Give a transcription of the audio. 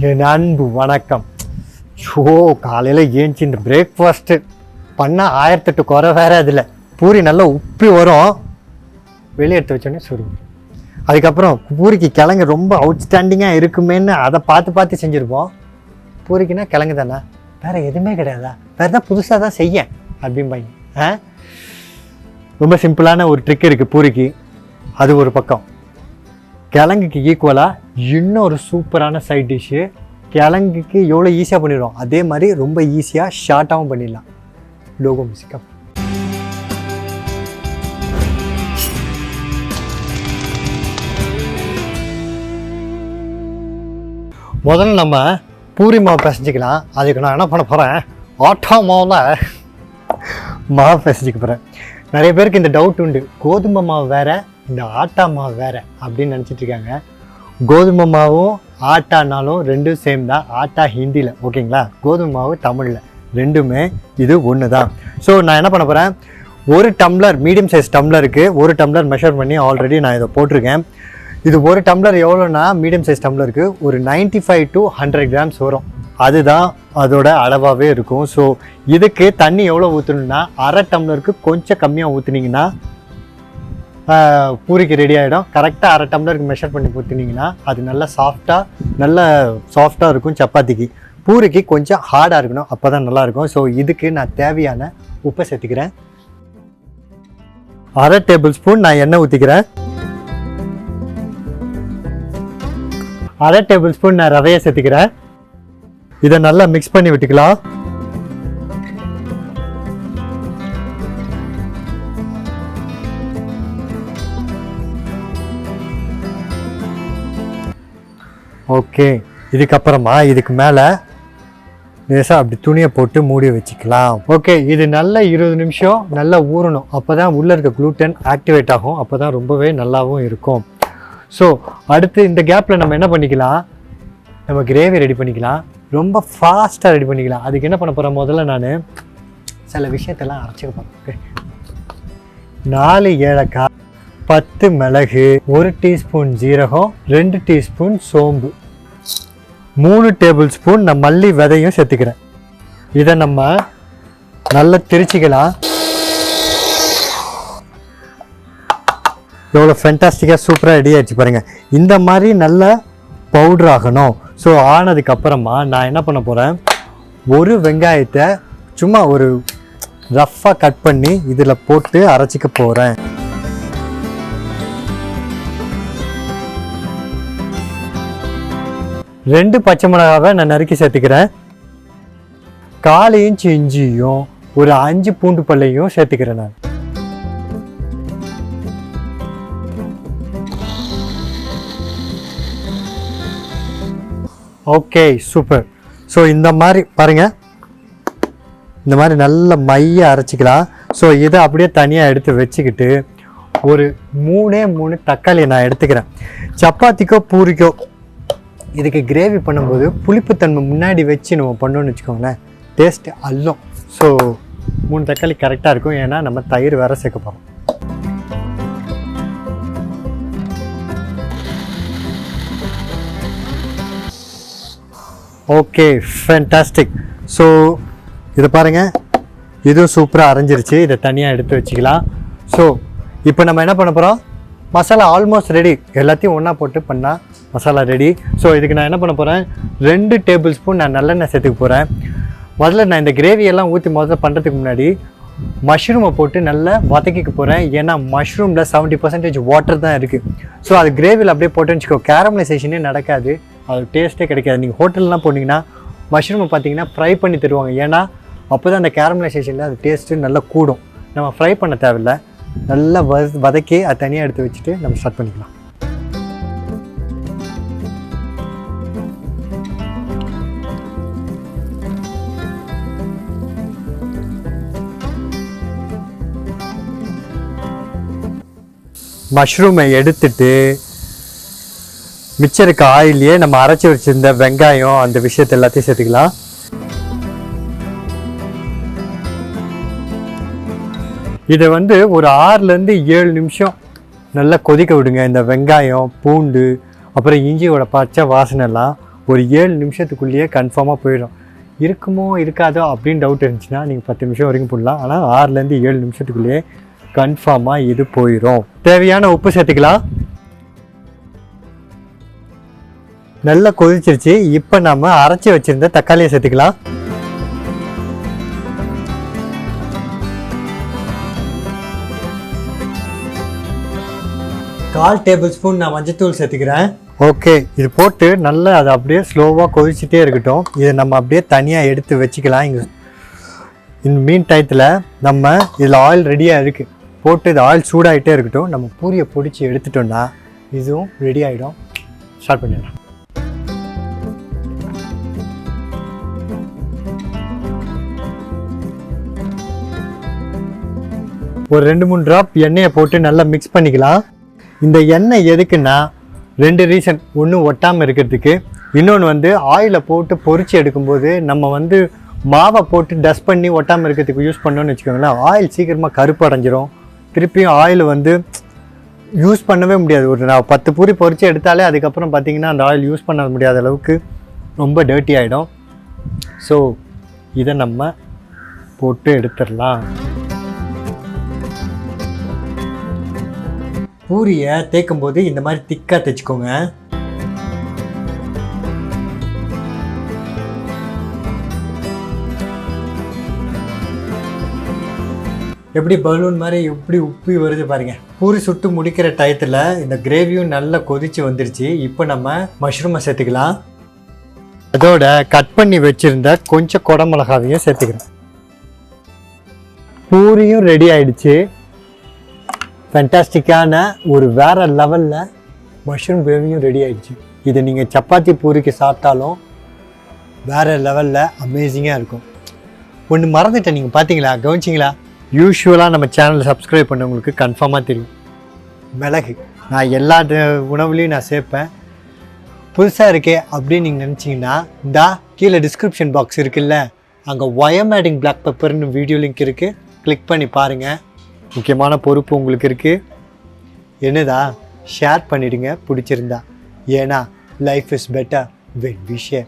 என் அன்பு வணக்கம். காலையில் ஏஞ்சி இந்த பிரேக்ஃபாஸ்ட்டு பண்ணால் 1008 குறை வேறு. அதில் பூரி நல்லா உப்பி வரும், வெளியே எடுத்து வச்சோடனே சுருங்க. அதுக்கப்புறம் பூரிக்கு கிழங்கு ரொம்ப அவுட்ஸ்டாண்டிங்காக இருக்குமேன்னு அதை பார்த்து செஞ்சுருப்போம். பூரிக்குன்னா கிழங்கு தானே, வேறு எதுவுமே கிடையாதா, வேறு தான் புதுசாக தான் செய்ய அப்படிம்பாங்க. ரொம்ப சிம்பிளான ஒரு ட்ரிக் இருக்குது பூரிக்கு. அது ஒரு பக்கம். கிழங்குக்கு ஈக்குவலாக இன்னொரு சூப்பரான சைட் டிஷ்ஷு. கிழங்குக்கு எவ்வளோ ஈஸியாக பண்ணிடுவோம், அதே மாதிரி ரொம்ப ஈஸியாக ஷார்ட்டாகவும் பண்ணிடலாம். லோகோ மியூசிக்கா. முதல்ல நம்ம பூரி மாவு பிசைஞ்சிக்கலாம். அதுக்கு நான் என்ன பண்ண போகிறேன், ஆட்டா மாவில் மாவு பிசைஞ்சிக்க போகிறேன். நிறைய பேருக்கு இந்த டவுட் உண்டு, கோதுமை மாவு வேறு, இந்த ஆட்டா மாவு வேறு அப்படின்னு நினச்சிட்ருக்காங்க. கோதுமை மாவும் ஆட்டானாலும் ரெண்டும் சேம் தான். ஆட்டா ஹிந்தியில், ஓகேங்களா, கோதுமை மாவு தமிழில், ரெண்டுமே இது ஒன்று தான். ஸோ நான் என்ன பண்ண போகிறேன், ஒரு டம்ளர், மீடியம் சைஸ் டம்ளருக்கு ஒரு டம்ளர் மெஷர் பண்ணி ஆல்ரெடி நான் இதை போட்டிருக்கேன். இது ஒரு டம்ளர் எவ்வளோனா, மீடியம் சைஸ் டம்ளருக்கு ஒரு 95 to 100 கிராம்ஸ் வரும். அதுதான் அதோட அளவாகவே இருக்கும். ஸோ இதுக்கு தண்ணி எவ்வளோ ஊற்றணுன்னா, அரை டம்ளருக்கு கொஞ்சம் கம்மியாக ஊற்றுனீங்கன்னா பூரிக்கு ரெடி ஆகிடும். கரெக்டாக அரை டம்ளருக்கு மெஷர் பண்ணி ஊற்றினீங்கன்னா அது நல்லா சாஃப்டாக இருக்கும். சப்பாத்திக்கு, பூரிக்கு கொஞ்சம் ஹார்டாக இருக்கணும், அப்போ தான் நல்லாயிருக்கும். ஸோ இதுக்கு நான் தேவையான உப்பை சேர்த்துக்கிறேன். அரை டேபிள் ஸ்பூன் நான் எண்ணெய் ஊற்றிக்கிறேன். அரை டேபிள் ஸ்பூன் நான் ரவையை சேர்த்துக்கிறேன். இதை நல்லா மிக்ஸ் பண்ணி விட்டுக்கலாம். ஓகே, இதுக்கப்புறமா இதுக்கு மேலே லேசாக அப்படி துணியை போட்டு மூடி வச்சுக்கலாம். ஓகே, இது நல்லா 20 நிமிஷம் நல்லா ஊறணும். அப்போ தான் உள்ளே இருக்க gluten ஆக்டிவேட் ஆகும். அப்போ தான் ரொம்பவே நல்லாவும் இருக்கும். ஸோ அடுத்து இந்த கேப்பில் நம்ம என்ன பண்ணிக்கலாம், நம்ம கிரேவி ரெடி பண்ணிக்கலாம். ரொம்ப ஃபாஸ்ட்டாக ரெடி பண்ணிக்கலாம். அதுக்கு என்ன பண்ண போகிறேன், முதல்ல நான் சில விஷயத்தெல்லாம் அரைச்சிக்க போகிறேன். 4 ஏலக்காய், 10 மிளகு, 1 டீஸ்பூன் ஜீரகம், 2 டீஸ்பூன் சோம்பு, 3 டேபிள் ஸ்பூன் நான் மல்லி விதையும் சேர்த்துக்கிறேன். இதை நம்ம நல்லா திரிச்சிக்கலாம். எவ்வளோ ஃபென்டாஸ்டிக்காக சூப்பராக ரெடி ஆகிடுச்சு பாருங்கள். இந்த மாதிரி நல்லா பவுட்ரு ஆகணும். ஸோ ஆனதுக்கப்புறமா நான் என்ன பண்ண போகிறேன், ஒரு வெங்காயத்தை சும்மா ஒரு ரஃப்பாக கட் பண்ணி இதில் போட்டு அரைச்சிக்க போகிறேன். 2 பச்சை மிளகாவை நான் நறுக்கி சேர்த்துக்கிறேன். 1/4 இன்ச் இஞ்சியும் ஒரு 5 பூண்டு பல்லையும் சேர்த்துக்கிறேன் நான். Okay, super. ஸோ இந்த மாதிரி பாருங்கள், இந்த மாதிரி நல்ல மைய அரைச்சிக்கலாம். ஸோ இதை அப்படியே தனியாக எடுத்து வச்சுக்கிட்டு ஒரு 3 தக்காளியை நான் எடுத்துக்கிறேன். சப்பாத்திக்கோ பூரிக்கோ இதுக்கு கிரேவி பண்ணும்போது புளிப்புத்தன்மை முன்னாடி வச்சு நம்ம பண்ணோன்னு வச்சுக்கோங்களேன், டேஸ்ட்டு அல்லும். ஸோ 3 தக்காளி கரெக்டாக இருக்கும், ஏன்னா நம்ம தயிர் வேறு சேர்க்க போகிறோம். Okay, fantastic. ஸோ இதை பாருங்கள், இதுவும் சூப்பராக அரைஞ்சிருச்சு. இதை தனியாக எடுத்து வச்சுக்கலாம். ஸோ இப்போ நம்ம என்ன பண்ண போகிறோம், மசாலா ஆல்மோஸ்ட் ரெடி. எல்லாத்தையும் ஒன்றா போட்டு பண்ணால் மசாலா ரெடி. ஸோ இதுக்கு நான் என்ன பண்ண போகிறேன், 2 டேபிள் ஸ்பூன் நான் நல்லெண்ணெய் சேர்த்துக்க போகிறேன். முதல்ல நான் இந்த கிரேவியெல்லாம் ஊற்றி முதல்ல பண்ணுறதுக்கு முன்னாடி மஷ்ரூமை போட்டு நல்லா வதக்கிக்க போகிறேன். ஏன்னா மஷ்ரூமில் 70% வாட்டர் தான் இருக்குது. ஸோ அது கிரேவியில் அப்படியே போட்டேன்னு வச்சுக்கோ, கேரமலைசேஷனே நடக்காது, அது டேஸ்ட்டே கிடைக்காது. நீங்கள் ஹோட்டல்லாம் போனீங்கன்னா மஷ்ரூமை பார்த்தீங்கன்னா ஃப்ரை பண்ணி தருவாங்க. ஏன்னா அப்போ தான் அந்த கேரமலைசேஷனில் அது டேஸ்ட்டு நல்லா கூடும். நம்ம ஃப்ரை பண்ண தேவையில்லை, நல்லா வதக்கி அதை தனியாக எடுத்து வச்சுட்டு நம்ம ஸ்டார்ட் பண்ணிக்கலாம். மஷ்ரூமை எடுத்துட்டு மிச்சம் இருக்க ஆயிலே நம்ம அரைச்சி வச்சிருந்த வெங்காயம் அந்த விஷயத்தை எல்லாத்தையும் சேர்த்துக்கலாம். இதை ஒரு 6லேருந்து 7 நிமிஷம் நல்லா கொதிக்க விடுங்க. இந்த வெங்காயம், பூண்டு, அப்புறம் இஞ்சியோட பச்சை வாசனைலாம் ஒரு 7 நிமிஷத்துக்குள்ளேயே கன்ஃபார்மாக போயிடும். இருக்குமோ இருக்காதோ அப்படின்னு டவுட் இருந்துச்சுன்னா நீங்கள் 10 நிமிஷம் வரைக்கும் போடலாம். ஆனால் 6லேருந்து 7 நிமிஷத்துக்குள்ளேயே கன்ஃபார்மாக இது போயிடும். தேவையான உப்பு சேர்த்துக்கலாம். நல்லா கொதிச்சிருச்சு. இப்போ நம்ம அரைச்சி வச்சுருந்த தக்காளியை சேர்த்துக்கலாம். கால் டேபிள் ஸ்பூன் நான் மஞ்சத்தூள் சேர்த்துக்கிறேன். ஓகே, இது போட்டு நல்லா அதை அப்படியே ஸ்லோவாக கொதிச்சுட்டே இருக்கட்டும். இதை நம்ம அப்படியே தனியாக எடுத்து வச்சுக்கலாம். இங்கே இந்த மீன் டயத்தில் நம்ம இதில் ஆயில் ரெடியாக இருக்குது. போட்டு இது ஆயில் சூடாகிட்டே இருக்கட்டும். நம்ம பூரியை பிடிச்சி எடுத்துட்டோம்னா இதுவும் ரெடி ஆகிடும். ஸ்டார்ட் பண்ணிடலாம். ஒரு 2-3 ட்ராப் எண்ணெயை போட்டு நல்லா மிக்ஸ் பண்ணிக்கலாம். இந்த எண்ணெய் எதுக்குன்னா 2 ரீசன். ஒன்று ஒட்டாமல் இருக்கிறதுக்கு, இன்னொன்று வந்து ஆயிலை போட்டு பொரிச்சு எடுக்கும்போது நம்ம வந்து மாவை போட்டு டஸ்ட் பண்ணி ஒட்டாமல் இருக்கிறதுக்கு யூஸ் பண்ணோன்னு வச்சுக்கோங்களேன். ஆயில் சீக்கிரமாக கருப்பு அடைஞ்சிரும். திருப்பியும் ஆயில் வந்து யூஸ் பண்ணவே முடியாது. ஒரு 10 பூரி பொரிச்சு எடுத்தாலே அதுக்கப்புறம் பார்த்திங்கன்னா அந்த ஆயில் யூஸ் பண்ண முடியாத அளவுக்கு ரொம்ப டர்ட்டி ஆகிடும். ஸோ இதை நம்ம போட்டு எடுத்துடலாம். பூரியை தேய்க்கும் போது இந்த மாதிரி திக்காக தைச்சிக்கோங்க. எப்படி பலூன் மாதிரி எப்படி உப்பி வருது பாருங்கள். பூரி சுட்டு முடிக்கிற டயத்தில் இந்த கிரேவியும் நல்லா கொதிச்சு வந்துருச்சு. இப்போ நம்ம மஷ்ரூமை சேர்த்துக்கலாம். அதோட கட் பண்ணி வச்சுருந்த கொஞ்சம் குடமிளகாவையும் சேர்த்துக்கிறேன். பூரியும் ரெடி ஆயிடுச்சு. ஃபேண்டாஸ்டிக்கான ஒரு வேறு லெவலில் மஷ்ரூம் கிரேவியும் ரெடி ஆகிடுச்சு. இதை நீங்கள் சப்பாத்தி பூரிக்கு சாப்பிட்டாலும் வேறு லெவலில் அமேசிங்காக இருக்கும். ஒன்று மறந்துட்டேன், நீங்கள் பார்த்தீங்களா, கவனிச்சிங்களா? யூஸ்வலாக நம்ம சேனலில் சப்ஸ்கிரைப் பண்ணவங்களுக்கு கன்ஃபார்மாக தெரியும். மிளகு நான் எல்லா உணவுலையும் நான் சேர்ப்பேன். புதுசாக இருக்கே அப்படின்னு நீங்கள் நினச்சிங்கன்னா இந்த கீழே டிஸ்கிரிப்ஷன் பாக்ஸ் இருக்குல்ல, அங்கே ஒயமேடிங் பிளாக் பெப்பர்னு வீடியோ லிங்க் இருக்குது. கிளிக் பண்ணி பாருங்கள். முக்கியமான பொறுப்பு உங்களுக்கு இருக்குது. என்னதா ஷேர் பண்ணிவிடுங்க பிடிச்சிருந்தா. ஏன்னா life is better when we share.